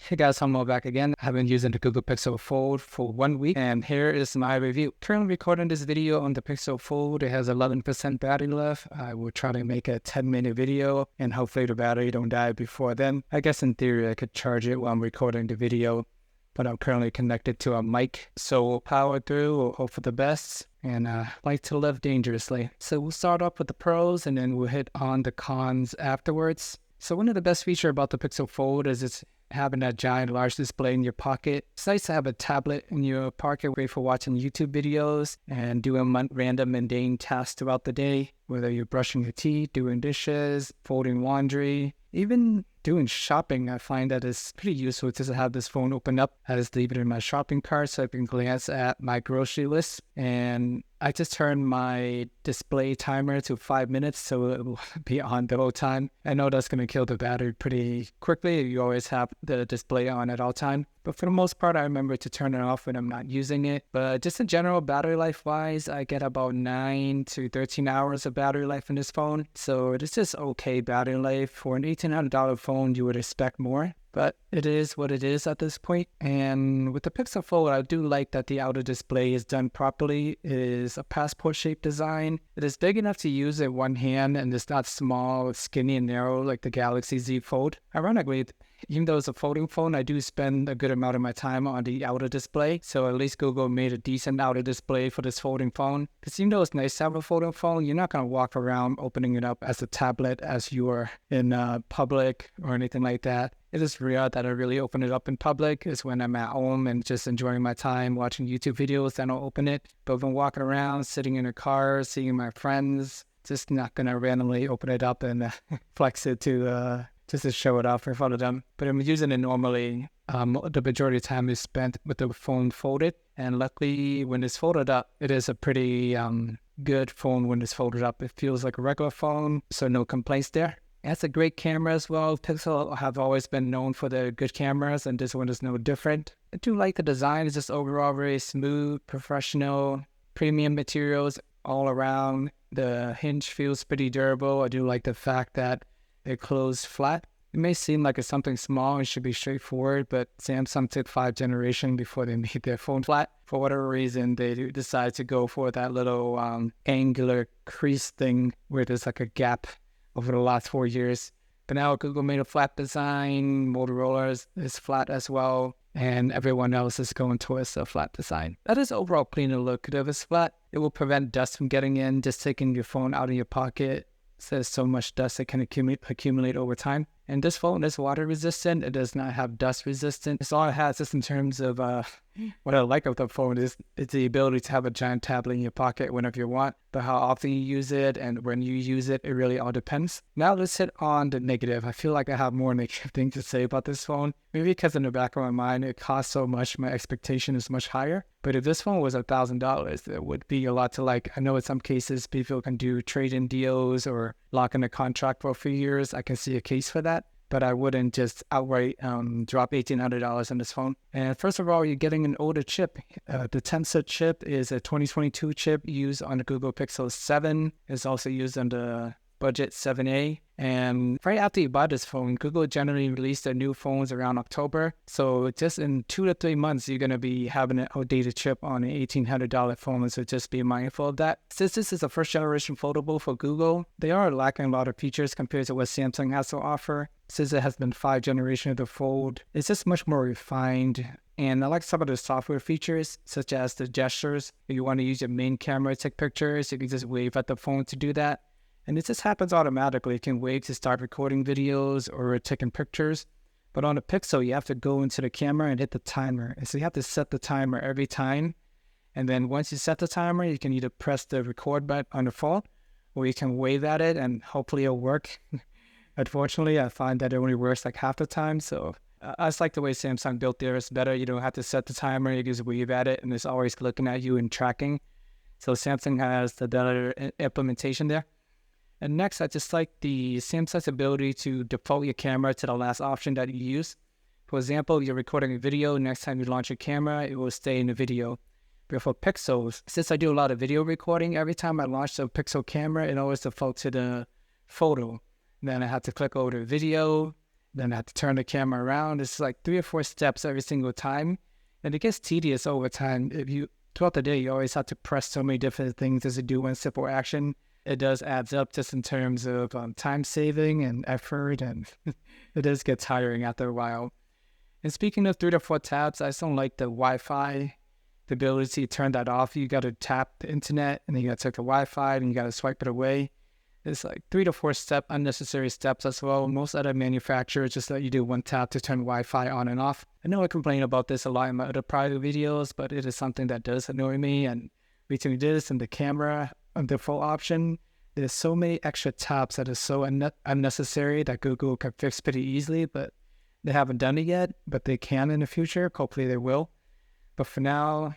Hey guys, I'm back again. I've been using the Google Pixel Fold for 1 week, and here is my review. Currently recording this video on the Pixel Fold. It has 11% battery left. I will try to make a 10-minute video, and hopefully the battery don't die before then. I guess in theory I could charge it while I'm recording the video, but I'm currently connected to a mic, so we'll power through. We'll hope for the best, and like to live dangerously. So we'll start off with the pros, and then we'll hit on the cons afterwards. So one of the best features about the Pixel Fold is it's having that giant large display in your pocket. It's nice to have a tablet in your pocket, great for watching YouTube videos and doing random mundane tasks throughout the day, whether you're brushing your teeth, doing dishes, folding laundry, even doing shopping. I find that it's pretty useful to have this phone open up. I just leave it in my shopping cart so I can glance at my grocery list. And I just turned my display timer to 5 minutes, so it will be on the whole time. I know that's going to kill the battery pretty quickly. You always have the display on at all time. But for the most part, I remember to turn it off when I'm not using it. But just in general, battery life-wise, I get about 9 to 13 hours of battery life in this phone. So it is just okay battery life. For an $1,800 phone, you would expect more. But it is what it is at this point. And with the Pixel Fold, I do like that the outer display is done properly. It is a passport-shaped design. It is big enough to use in one hand, and it's not small, skinny, and narrow like the Galaxy Z Fold. Ironically, even though it's a folding phone, I do spend a good amount of my time on the outer display. So at least Google made a decent outer display for this folding phone. Because even though it's nice to have a folding phone, you're not going to walk around opening it up as a tablet as you are in public or anything like that. It is rare that I really open it up in public. Is when I'm at home and just enjoying my time watching YouTube videos, then I'll open it. But when walking around, sitting in a car, seeing my friends, just not going to randomly open it up and flex it to just to show it off in front of them. But I'm using it normally. The majority of the time is spent with the phone folded. And luckily, when it's folded up, it is a pretty good phone when it's folded up. It feels like a regular phone, so no complaints there. It has a great camera as well. Pixel have always been known for their good cameras, and this one is no different. I do like the design. It's just overall very smooth, professional, premium materials all around. The hinge feels pretty durable. I do like the fact that it closed flat. It may seem like it's something small and should be straightforward, but Samsung took 5 generations before they made their phone flat. For whatever reason, they decided to go for that little angular crease thing where there's like a gap over the last 4 years. But now Google made a flat design, Motorola is flat as well, and everyone else is going towards a flat design. That is overall cleaner look. If it's flat, it will prevent dust from getting in. Just taking your phone out of your pocket, there's so much dust that can accumulate over time. And this phone is water resistant. It does not have dust resistant. It's all it has just in terms of what I like of the phone is it's the ability to have a giant tablet in your pocket whenever you want. But how often you use it and when you use it, it really all depends. Now let's hit on the negative. I feel like I have more negative things to say about this phone. Maybe because in the back of my mind, it costs so much, my expectation is much higher. But if this phone was $1,000, it would be a lot to like. I know in some cases people can do trade-in deals or lock in a contract for a few years. I can see a case for that. But I wouldn't just outright drop $1,800 on this phone. And first of all, you're getting an older chip. The Tensor chip is a 2022 chip used on the Google Pixel 7. It's also used on the Budget 7a. And right after you buy this phone, Google generally release their new phones around October. So just in 2 to 3 months, you're going to be having an outdated chip on an $1,800 phone. So just be mindful of that. Since this is a first generation foldable for Google, they are lacking a lot of features compared to what Samsung has to offer. Since it has been 5 generations of the Fold, it's just much more refined. And I like some of the software features, such as the gestures. If you want to use your main camera to take pictures, you can just wave at the phone to do that. And it just happens automatically. You can wave to start recording videos or taking pictures. But on a Pixel, you have to go into the camera and hit the timer. And so you have to set the timer every time. And then once you set the timer, you can either press the record button on the phone, or you can wave at it and hopefully it'll work. Unfortunately, I find that it only works like half the time. So I just like the way Samsung built theirs better. You don't have to set the timer. You just wave at it and it's always looking at you and tracking. So Samsung has the better implementation there. And next, I just like the Samsung's ability to default your camera to the last option that you use. For example, you're recording a video. Next time you launch your camera, it will stay in the video. But for Pixels, since I do a lot of video recording, every time I launch the Pixel camera, it always defaults to the photo. Then I have to click over to video, Then I have to turn the camera around. It's like 3 or 4 steps every single time. And it gets tedious over time. Throughout the day, you always have to press so many different things as you do one simple action. It does adds up just in terms of time saving and effort, and it does get tiring after a while. And speaking of 3 to 4 taps, I just don't like the Wi-Fi, the ability to turn that off. You got to tap the internet, and then you got to take the Wi-Fi, and you got to swipe it away. It's like 3 to 4 unnecessary steps as well. Most other manufacturers just let you do one tap to turn Wi-Fi on and off. I know I complain about this a lot in my other private videos, but it is something that does annoy me. And between this and the camera default option, there's so many extra taps that is so unnecessary that Google can fix pretty easily, but they haven't done it yet, but they can in the future. Hopefully they will. But for now,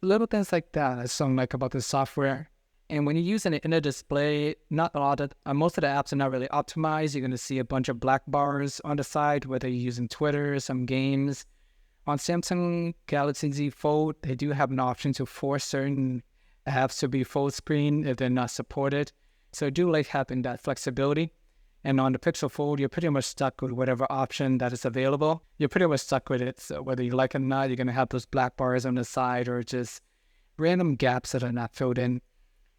little things like that I just don't like about the software. And when you're using it in a display, most of the apps are not really optimized. You're going to see a bunch of black bars on the side, whether you're using Twitter, some games. On Samsung Galaxy Z Fold, they do have an option to force certain apps to be full screen if they're not supported. So I do like having that flexibility. And on the Pixel Fold, you're pretty much stuck with whatever option that is available. You're pretty much stuck with it. So whether you like it or not, you're going to have those black bars on the side or just random gaps that are not filled in.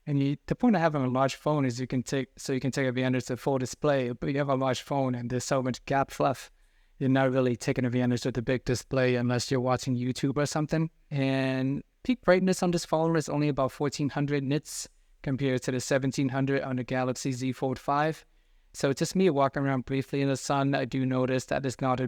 And the point of having a large phone is you can take advantage of the full display, but you have a large phone and there's so much gap left. You're not really taking advantage of the big display unless you're watching YouTube or something. And peak brightness on this phone is only about 1400 nits compared to the 1700 on the Galaxy Z Fold 5. So just me walking around briefly in the sun, I do notice that it's not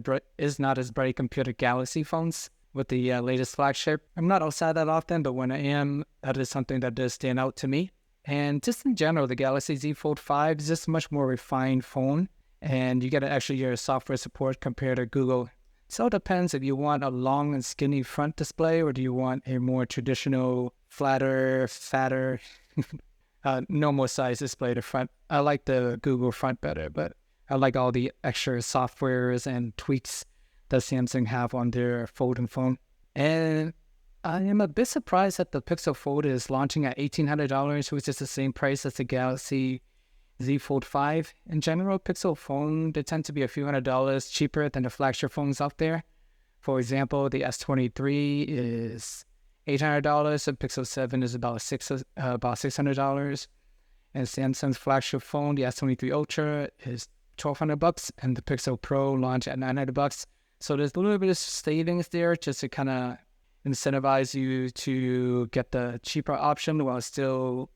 as bright compared to Galaxy phones with the latest flagship. I'm not outside that often, but when I am, that is something that does stand out to me. And just in general, the Galaxy Z Fold 5 is just a much more refined phone, and you get actually your software support compared to Google. So it depends if you want a long and skinny front display, or do you want a more traditional, flatter, fatter, normal size display to front. I like the Google front better, but I like all the extra softwares and tweaks that Samsung have on their folding phone. And I am a bit surprised that the Pixel Fold is launching at $1,800, which is the same price as the Galaxy Z Fold 5. In general, Pixel phone, they tend to be a few $100s cheaper than the flagship phones out there. For example, the S23 is $800, the Pixel 7 is about $600, and Samsung's flagship phone, the S23 Ultra, is $1,200, and the Pixel Pro launched at $900. So there's a little bit of savings there just to kind of incentivize you to get the cheaper option while still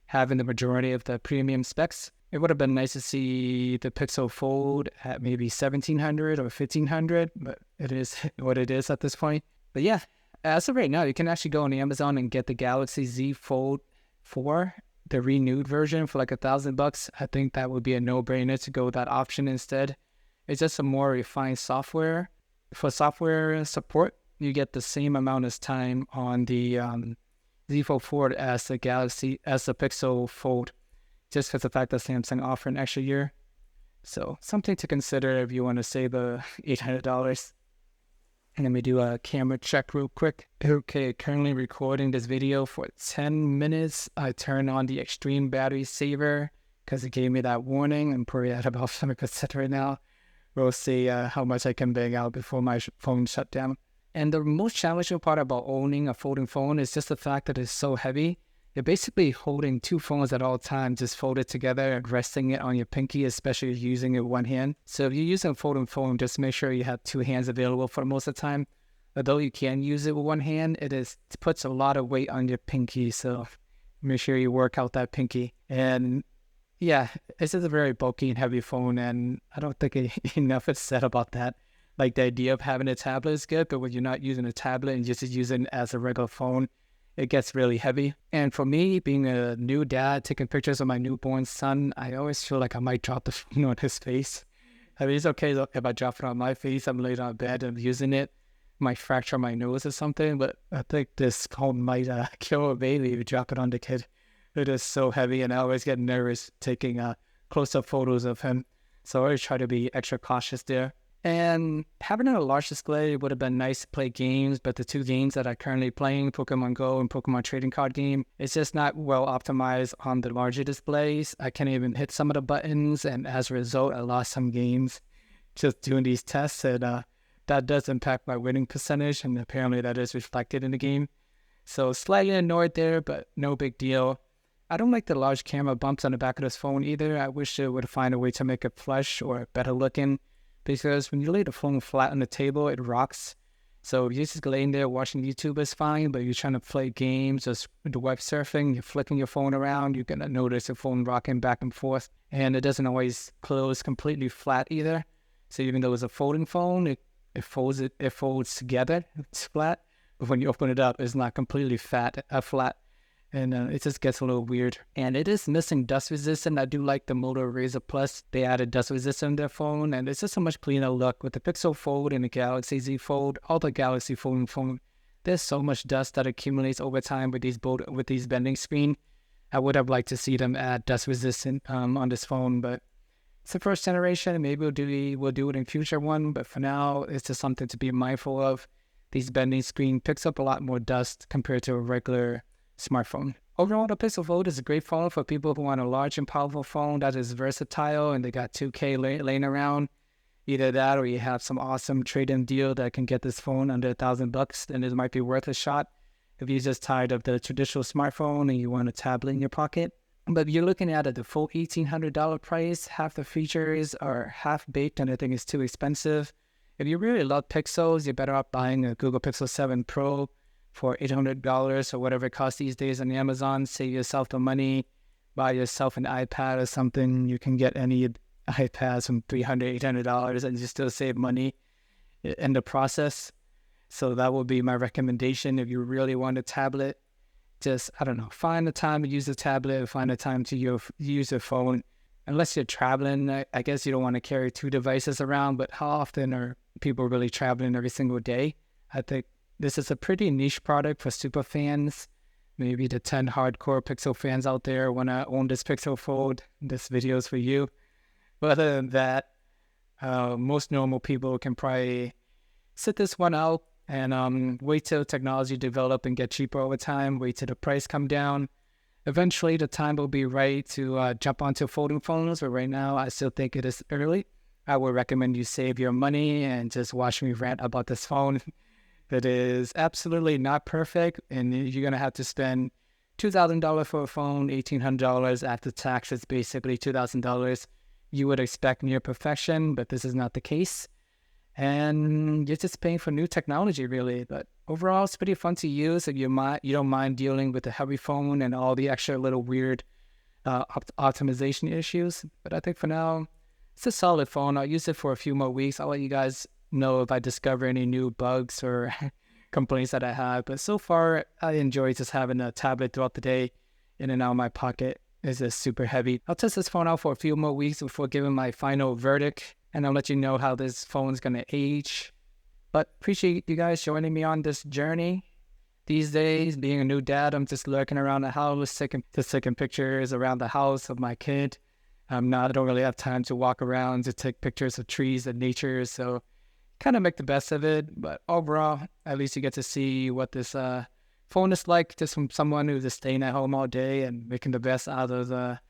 having the majority of the premium specs. It would have been nice to see the Pixel Fold at maybe $1,700 or $1,500, but it is what it is at this point. But yeah, as of right now, you can actually go on Amazon and get the Galaxy Z Fold 4, the renewed version, for like $1,000. I think that would be a no-brainer to go with that option instead. It's just a more refined software. For software support, you get the same amount of time on the Z Fold 4 as the Pixel Fold, just because of the fact that Samsung offer an extra year. So something to consider if you want to save the $800. And let me do a camera check real quick. Okay, currently recording this video for 10 minutes. I turned on the extreme battery saver because it gave me that warning. I'm probably at about 100% right now. We'll see how much I can bang out before my phone shut down. And the most challenging part about owning a folding phone is just the fact that it's so heavy. You're basically holding 2 phones at all times, just folded together and resting it on your pinky, especially using it with one hand. So if you're using a folding phone, just make sure you have 2 hands available for most of the time. Although you can use it with one hand, it puts a lot of weight on your pinky, so make sure you work out that pinky. And yeah, it's just a very bulky and heavy phone, and I don't think enough is said about that. Like, the idea of having a tablet is good, but when you're not using a tablet and just using it as a regular phone, it gets really heavy. And for me, being a new dad, taking pictures of my newborn son, I always feel like I might drop the phone on his face. I mean, it's okay if I drop it on my face, I'm laying on bed and using it, might fracture my nose or something, but I think this phone might kill a baby if you drop it on the kid. It is so heavy, and I always get nervous taking close-up photos of him. So I always try to be extra cautious there. And having a large display would have been nice to play games, but the 2 games that I'm currently playing, Pokemon Go and Pokemon Trading Card Game, it's just not well optimized on the larger displays. I can't even hit some of the buttons, and as a result, I lost some games just doing these tests, and that does impact my winning percentage, and apparently that is reflected in the game. So slightly annoyed there, but no big deal. I don't like the large camera bumps on the back of this phone either. I wish it would find a way to make it flush or better looking, because when you lay the phone flat on the table, it rocks. So if you're just laying there watching YouTube is fine, but you're trying to play games or the web surfing, you're flicking your phone around, you're going to notice your phone rocking back and forth. And it doesn't always close completely flat either. So even though it's a folding phone, it folds together, it's flat. But when you open it up, it's not completely flat. And it just gets a little weird. And it is missing dust resistant. I do like the Moto Razr Plus. They added dust resistant in their phone, and it's just a much cleaner look. With the Pixel Fold and the Galaxy Z Fold, all the Galaxy Fold phone, there's so much dust that accumulates over time with these bending screen. I would have liked to see them add dust resistant on this phone, but it's the first generation. Maybe we'll do it in future one, but for now, it's just something to be mindful of. These bending screen picks up a lot more dust compared to a regular smartphone. Overall, the Pixel Fold is a great phone for people who want a large and powerful phone that is versatile and they got 2K laying around. Either that or you have some awesome trade-in deal that can get this phone under $1,000, then it might be worth a shot. If you're just tired of the traditional smartphone and you want a tablet in your pocket. But if you're looking at the full $1,800 price, half the features are half-baked and I think it's too expensive. If you really love Pixels, you're better off buying a Google Pixel 7 Pro for $800 or whatever it costs these days on Amazon. Save yourself the money, buy yourself an iPad or something. You can get any iPads from $300, $800 and you still save money in the process. So that would be my recommendation. If you really want a tablet, just, I don't know, find the time to use the tablet, find the time to use your phone. Unless you're traveling, I guess you don't want to carry two devices around, but how often are people really traveling every single day? I think this is a pretty niche product for super fans. Maybe the 10 hardcore Pixel fans out there want to own this Pixel Fold. This video is for you. But other than that, most normal people can probably sit this one out and wait till technology develop and get cheaper over time, wait till the price come down. Eventually, the time will be right to jump onto folding phones, but right now, I still think it is early. I would recommend you save your money and just watch me rant about this phone. It is absolutely not perfect, and you're going to have to spend $2,000 for a phone, $1,800 after tax is basically $2,000. You would expect near perfection, but this is not the case. And you're just paying for new technology, really. But overall, it's pretty fun to use if you don't mind dealing with a heavy phone and all the extra little weird optimization issues. But I think for now, it's a solid phone. I'll use it for a few more weeks. I'll let you guys know if I discover any new bugs or complaints that I have. But so far, I enjoy just having a tablet throughout the day in and out of my pocket. It's just super heavy. I'll test this phone out for a few more weeks before giving my final verdict. And I'll let you know how this phone's going to age. But appreciate you guys joining me on this journey. These days, being a new dad, I'm just lurking around the house, taking pictures around the house of my kid. I don't really have time to walk around to take pictures of trees and nature. So kind of make the best of it. But overall, at least you get to see what this phone is like, just from someone who's just staying at home all day and making the best out of the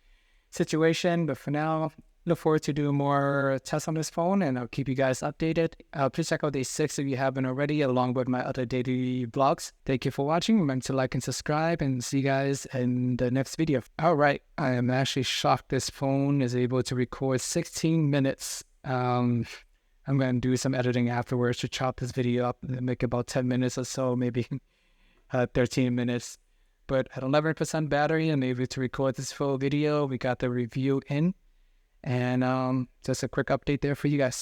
situation. But for now, look forward to doing more tests on this phone, and I'll keep you guys updated. Please check out day 6 if you haven't already, along with my other daily vlogs. Thank you for watching. Remember to like and subscribe, and see you guys in the next video. All right, I am actually shocked this phone is able to record 16 minutes. I'm going to do some editing afterwards to chop this video up and make about 10 minutes or so, maybe 13 minutes. But at 11% battery, I'm able to record this full video. We got the review in. And just a quick update there for you guys.